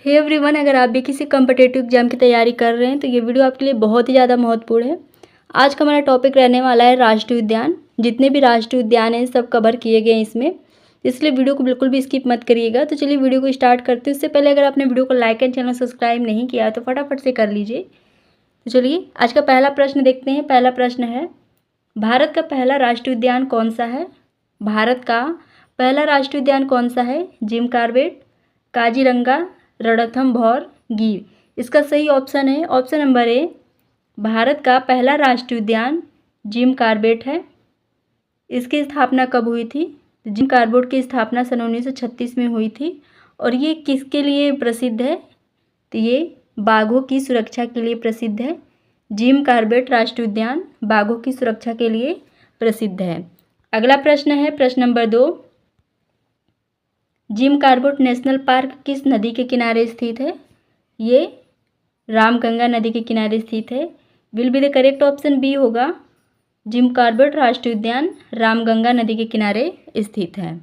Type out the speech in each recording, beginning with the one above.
Hey everyone, अगर आप भी किसी कम्पिटिटिव एग्जाम की तैयारी कर रहे हैं तो ये वीडियो आपके लिए बहुत ही ज़्यादा महत्वपूर्ण है। आज का हमारा टॉपिक रहने वाला है राष्ट्रीय उद्यान। जितने भी राष्ट्रीय उद्यान हैं सब कवर किए गए हैं इसमें, इसलिए वीडियो को बिल्कुल भी स्किप मत करिएगा। तो चलिए वीडियो को स्टार्ट करते हैं। उससे पहले अगर आपने वीडियो को लाइक एंड चैनल सब्सक्राइब नहीं किया तो फटाफट से कर लीजिए। तो चलिए आज का पहला प्रश्न देखते हैं। पहला प्रश्न है, भारत का पहला राष्ट्रीय उद्यान कौन सा है? भारत का पहला राष्ट्रीय उद्यान कौन सा है? जिम कॉर्बेट, काजीरंगा, रणथंभौर, गिर। इसका सही ऑप्शन है ऑप्शन नंबर ए। भारत का पहला राष्ट्रीय उद्यान जिम कॉर्बेट है। इसकी स्थापना कब हुई थी? जिम कॉर्बेट की स्थापना सन 1936 में हुई थी। और ये किसके लिए प्रसिद्ध है? तो ये बाघों की सुरक्षा के लिए प्रसिद्ध है। जिम कॉर्बेट राष्ट्रीय उद्यान बाघों की सुरक्षा के लिए प्रसिद्ध है। अगला प्रश्न है प्रश्न number 2। Jim Corbett national park किस नदी के किनारे स्थित है? ये रामगंगा नदी के किनारे स्थित है। Will be the correct option B होगा। जिम कॉर्बेट राष्ट्रीय उद्यान रामगंगा नदी के किनारे स्थित है।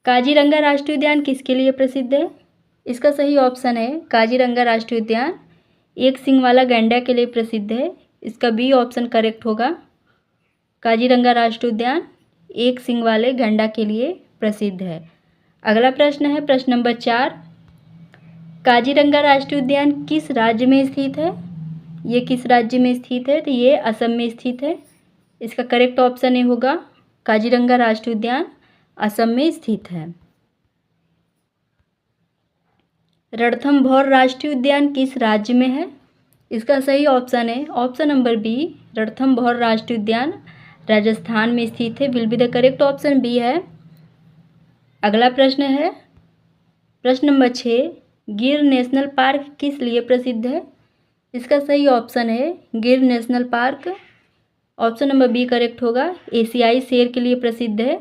काजीरंगा राष्ट्रीय उद्यान किसके लिए प्रसिद्ध है? इसका सही ऑप्शन है काजीरंगा राष्ट्रीय उद्यान एक सींग वाला गैंडा के लिए प्रसिद्ध है। इसका बी ऑप्शन करेक्ट होगा। काजीरंगा राष्ट्रीय उद्यान एक सींग वाले गैंडा के लिए प्रसिद्ध है। अगला प्रश्न है प्रश्न नंबर 4। काजीरंगा राष्ट्रीय उद्यान किस राज्य में स्थित है? ये किस राज्य में स्थित है? तो ये असम में स्थित है। इसका करेक्ट ऑप्शन ए होगा। काजीरंगा राष्ट्रीय उद्यान असम में स्थित है। रणथंभौर राष्ट्रीय उद्यान किस राज्य में है? इसका सही ऑप्शन है ऑप्शन नंबर बी। रणथंभौर राष्ट्रीय उद्यान राजस्थान में स्थित है। Will be the correct option B है। अगला प्रश्न है प्रश्न नंबर 6। गिर नेशनल पार्क किस लिए प्रसिद्ध है? इसका सही ऑप्शन है Gir national park option number B correct होगा। एशियाई शेर के लिए प्रसिद्ध है।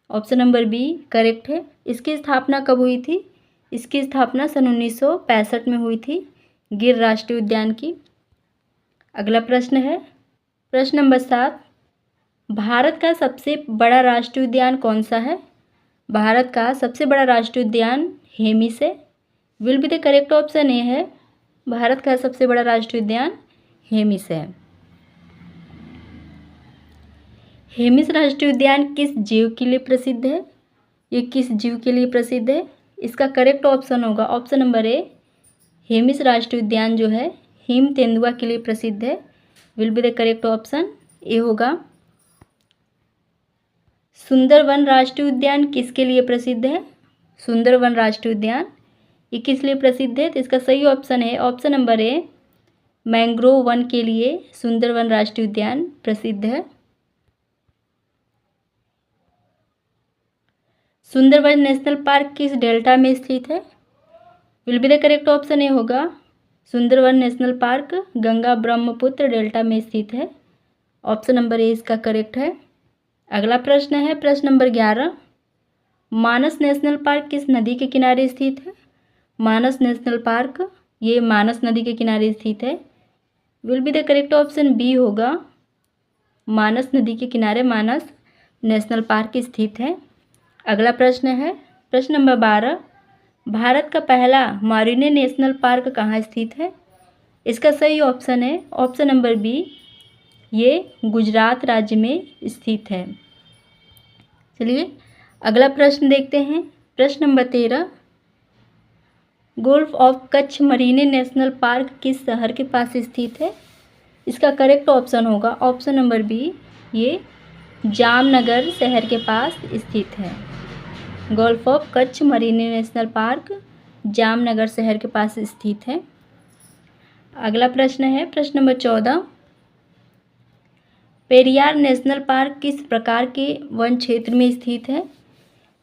ऑप्शन नंबर बी करेक्ट है। इसकी स्थापना कब हुई थी? इसकी स्थापना सन 1965 में हुई थी गिर राष्ट्रीय उद्यान की। अगला प्रश्न है प्रश्न नंबर 7। भारत का सबसे बड़ा राष्ट्रीय उद्यान कौन सा है? भारत का सबसे बड़ा राष्ट्रीय उद्यान हेमिस है। Will be the correct option ए है। भारत का सबसे बड़ा राष्ट्रीय उद्यान हेमिस है। हेमिस राष्ट्रीय उद्यान किस जीव के लिए प्रसिद्ध है? ये किस जीव के लिए प्रसिद्ध है? इसका करेक्ट ऑप्शन होगा ऑप्शन नंबर ए। हेमिस राष्ट्रीय उद्यान जो है हिम तेंदुआ के लिए प्रसिद्ध है। Will be the correct option A होगा। सुंदरवन राष्ट्रीय उद्यान किसके लिए प्रसिद्ध है? सुंदरवन राष्ट्रीय उद्यान ये किस लिए प्रसिद्ध है? तो इसका सही ऑप्शन है ऑप्शन नंबर ए। मैंग्रोव वन के लिए सुंदरवन राष्ट्रीय उद्यान प्रसिद्ध है। सुंदरवन नेशनल पार्क किस डेल्टा में स्थित है? Will be the correct option A होगा। Sundarvan national park Ganga Brahmaputra delta में स्थित है। ऑप्शन नंबर ए इसका करेक्ट है। अगला प्रश्न है प्रश्न नंबर 11। मानस नेशनल पार्क किस नदी के किनारे स्थित है? मानस नेशनल पार्क ये मानस नदी के किनारे स्थित है। Will be the correct option B होगा। मानस नदी के किनारे मानस नेशनल पार्क स्थित है। अगला प्रश्न है प्रश्न नंबर 12। भारत का पहला मॉरिने नेशनल पार्क कहाँ स्थित है? इसका सही ऑप्शन है ऑप्शन नंबर बी। ये गुजरात राज्य में स्थित है। चलिए अगला प्रश्न देखते हैं प्रश्न number 13। Gulf of Kutch marine national park किस शहर के पास स्थित है? इसका करेक्ट ऑप्शन होगा ऑप्शन नंबर बी। ये जामनगर शहर के पास स्थित है। Gulf of Kutch marine national park Jamnagar शहर के पास स्थित है। अगला प्रश्न है प्रश्न नंबर 14। पेरियार नेशनल पार्क किस प्रकार के वन क्षेत्र में स्थित है?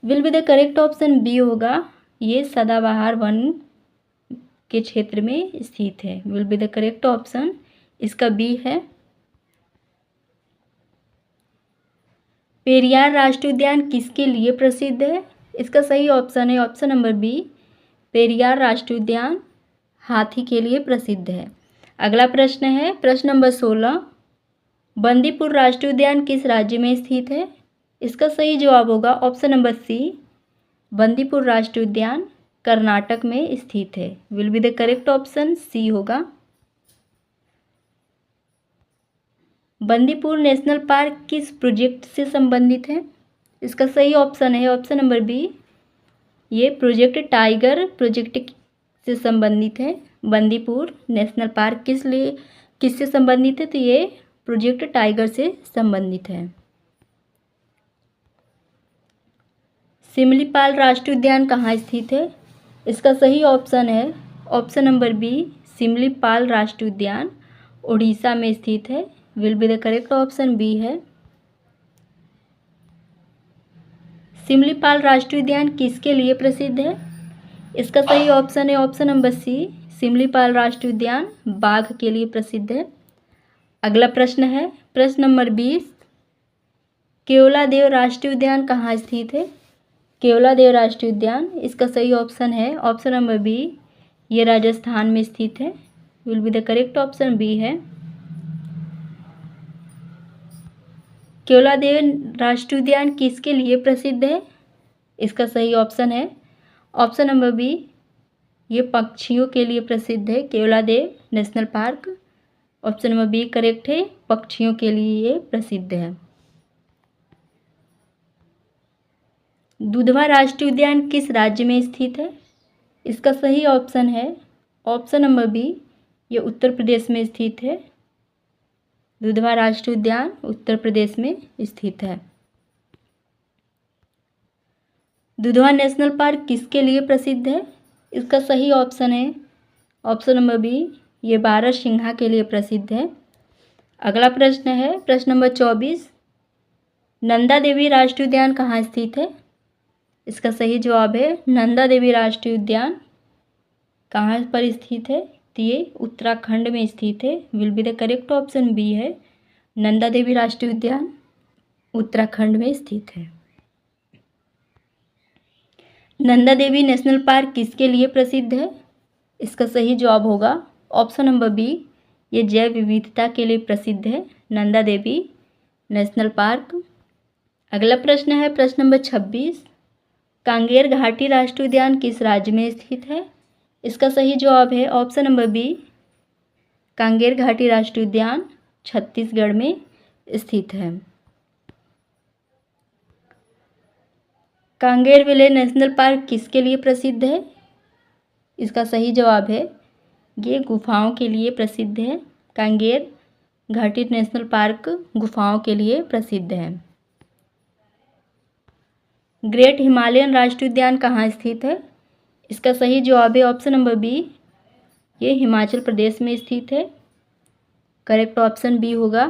Will be the correct option B होगा। ये सदाबहार वन के क्षेत्र में स्थित है। Will be the correct option इसका बी है। पेरियार राष्ट्रीय उद्यान किसके लिए प्रसिद्ध है? इसका सही ऑप्शन है ऑप्शन नंबर बी। पेरियार राष्ट्रीय उद्यान हाथी के लिए प्रसिद्ध है। अगला प्रश्न है प्रश्न नंबर 16। बंदीपुर राष्ट्रीय उद्यान किस राज्य में स्थित है? इसका सही जवाब होगा ऑप्शन नंबर सी। बंदीपुर राष्ट्रीय उद्यान कर्नाटक में स्थित है। Will be the correct option C होगा। बंदीपुर नेशनल पार्क किस प्रोजेक्ट से संबंधित है? इसका सही ऑप्शन है ऑप्शन नंबर बी, ये प्रोजेक्ट टाइगर प्रोजेक्ट से संबंधित है। बंदीपुर नेशनल पार्क किससे संबंधित है? तो ये प्रोजेक्ट टाइगर से संबंधित है। सिमलीपाल राष्ट्रीय उद्यान कहाँ स्थित है? इसका सही ऑप्शन है ऑप्शन नंबर बी, सिमलीपाल राष्ट्रीय उद्यान उड़ीसा में स्थित है। Will be the correct option B है। सिमलीपाल राष्ट्रीय उद्यान किसके लिए प्रसिद्ध है? इसका सही ऑप्शन है ऑप्शन नंबर सी, सिमलीपाल राष्ट्रीय उद्यान बाघ के लिए प्रसिद्ध है। अगला प्रश्न है प्रश्न नंबर 20, केवलादेव राष्ट्रीय उद्यान कहाँ स्थित है? केवलादेव राष्ट्रीय उद्यान, इसका सही ऑप्शन है ऑप्शन नंबर बी, ये राजस्थान में स्थित है। Will be the correct option B है। केवलादेव राष्ट्रीय उद्यान किसके लिए प्रसिद्ध है? इसका सही ऑप्शन है ऑप्शन नंबर बी, ये पक्षियों के लिए प्रसिद्ध है। Keoladeo national park option number B correct है, पक्षियों के लिए ये प्रसिद्ध है। दुधवा राष्ट्रीय उद्यान किस राज्य में स्थित है? इसका सही ऑप्शन है ऑप्शन नंबर बी, ये उत्तर प्रदेश में स्थित है। दुधवा राष्ट्रीय उद्यान उत्तर प्रदेश में स्थित है। दुधवा नेशनल पार्क किसके लिए प्रसिद्ध है? इसका सही ऑप्शन है ऑप्शन नंबर बी, ये बारहसिंघा के लिए प्रसिद्ध है। अगला प्रश्न है प्रश्न नंबर 24, नंदा देवी राष्ट्रीय उद्यान कहाँ स्थित है? इसका सही जवाब है नंदा देवी राष्ट्रीय उद्यान कहाँ पर स्थित है? तो ये उत्तराखंड में स्थित है। Will be the correct option B है, नंदा देवी राष्ट्रीय उद्यान उत्तराखंड में स्थित है। नंदा देवी नेशनल पार्क किसके लिए प्रसिद्ध है? इसका सही जवाब होगा ऑप्शन नंबर बी, ये जैव विविधता के लिए प्रसिद्ध है नंदा देवी नेशनल पार्क। अगला प्रश्न है प्रश्न नंबर 26, कांगेर घाटी राष्ट्रीय उद्यान किस राज्य में स्थित है? इसका सही जवाब है ऑप्शन नंबर बी, कांगेर घाटी राष्ट्रीय उद्यान छत्तीसगढ़ में स्थित है। कांगेर विले नेशनल पार्क किसके लिए प्रसिद्ध है? इसका सही जवाब है ये गुफाओं के लिए प्रसिद्ध है। कांगेर घाटी नेशनल पार्क गुफाओं के लिए प्रसिद्ध है। ग्रेट हिमालयन राष्ट्रीय उद्यान कहाँ स्थित है? इसका सही जवाब है ऑप्शन नंबर बी, ये हिमाचल प्रदेश में स्थित है। करेक्ट ऑप्शन बी होगा।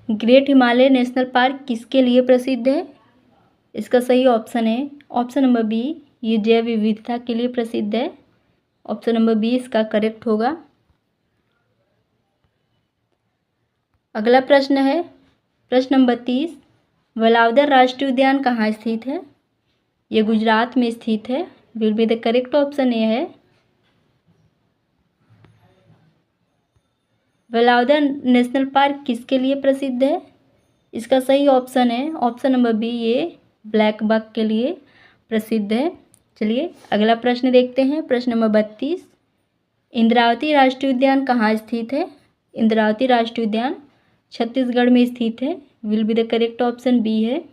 ग्रेट हिमालय नेशनल पार्क किसके लिए प्रसिद्ध है? इसका सही ऑप्शन है ऑप्शन नंबर बी, ये जैव विविधता के लिए प्रसिद्ध है। ऑप्शन नंबर बी इसका करेक्ट होगा। अगला प्रश्न है प्रश्न नंबर 30, वेलावदर राष्ट्रीय उद्यान कहाँ स्थित है? ये गुजरात में स्थित है। Will be the correct option ये है वेलावदर नेशनल पार्क किसके लिए प्रसिद्ध है? इसका सही ऑप्शन है ऑप्शन नंबर बी, ये ब्लैक बक के लिए प्रसिद्ध है। चलिए अगला प्रश्न देखते हैं प्रश्न नंबर 32, इंद्रावती राष्ट्रीय उद्यान कहाँ स्थित है? इंद्रावती राष्ट्रीय उद्यान छत्तीसगढ़ में स्थित है। Will be the correct option B है।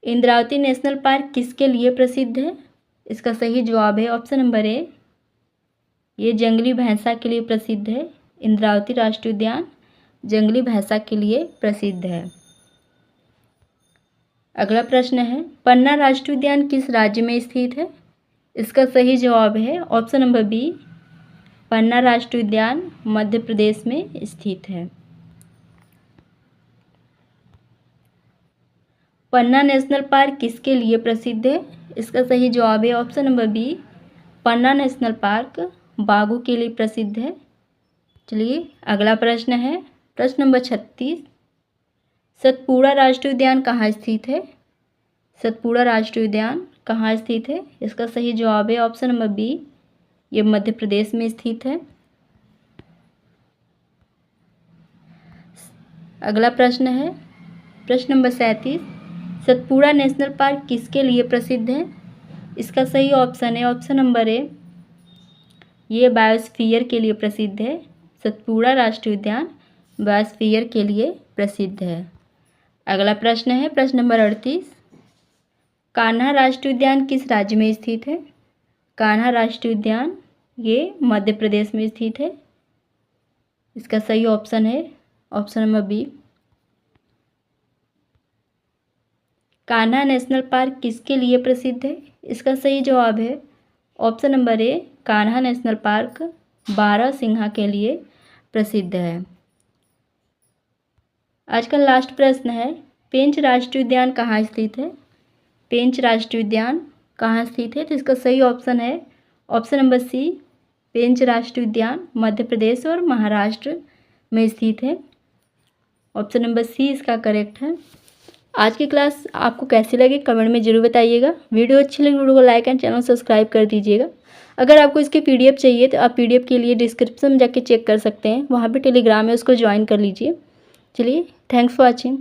इंद्रावती नेशनल पार्क किसके लिए प्रसिद्ध है? इसका सही जवाब है ऑप्शन नंबर ए, ये जंगली भैंसा के लिए प्रसिद्ध है। इंद्रावती राष्ट्रीय उद्यान जंगली भैंसा के लिए प्रसिद्ध है। अगला प्रश्न है पन्ना राष्ट्रीय उद्यान किस राज्य में स्थित है? इसका सही जवाब है ऑप्शन नंबर बी, पन्ना राष्ट्रीय उद्यान मध्य प्रदेश में स्थित है। पन्ना नेशनल पार्क किसके लिए प्रसिद्ध है? इसका सही जवाब है ऑप्शन नंबर बी, पन्ना नेशनल पार्क बाघों के लिए प्रसिद्ध है। चलिए अगला प्रश्न है प्रश्न नंबर 36, सतपुड़ा राष्ट्रीय उद्यान कहाँ स्थित है? सतपुड़ा राष्ट्रीय उद्यान कहाँ स्थित है? इसका सही जवाब है ऑप्शन नंबर बी, ये मध्य प्रदेश में स्थित है। अगला प्रश्न है प्रश्न नंबर 37, सतपुड़ा नेशनल पार्क किसके लिए प्रसिद्ध है? इसका सही ऑप्शन है ऑप्शन नंबर ए, ये बायोस्फीयर के लिए प्रसिद्ध है। सतपुड़ा राष्ट्रीय उद्यान बायोस्फीयर के लिए प्रसिद्ध है। अगला प्रश्न है प्रश्न नंबर 38, कान्हा राष्ट्रीय उद्यान किस राज्य में स्थित है? कान्हा राष्ट्रीय उद्यान ये मध्य प्रदेश में स्थित है। इसका सही ऑप्शन है option number B. Kanha national park किसके लिए प्रसिद्ध है? इसका सही जवाब है option number A, Kanha national park बारहसिंघा के लिए प्रसिद्ध है। आज का लास्ट प्रश्न है, पेंच राष्ट्रीय उद्यान कहाँ स्थित है? पेंच राष्ट्रीय उद्यान कहाँ स्थित है? तो इसका सही ऑप्शन है ऑप्शन नंबर सी, पेंच राष्ट्रीय उद्यान मध्य प्रदेश और महाराष्ट्र में स्थित है। ऑप्शन नंबर सी इसका करेक्ट है। आज की क्लास आपको कैसी लगी कमेंट में ज़रूर बताइएगा। वीडियो अच्छी लगी वीडियो को लाइक एंड चैनल सब्सक्राइब कर दीजिएगा। अगर आपको इसकी पीडीएफ चाहिए तो आप पीडीएफ के लिए डिस्क्रिप्शन में जाके चेक कर सकते हैं, वहाँ पे टेलीग्राम है उसको ज्वाइन कर लीजिए। चलिए, थैंक्स फॉर वॉचिंग।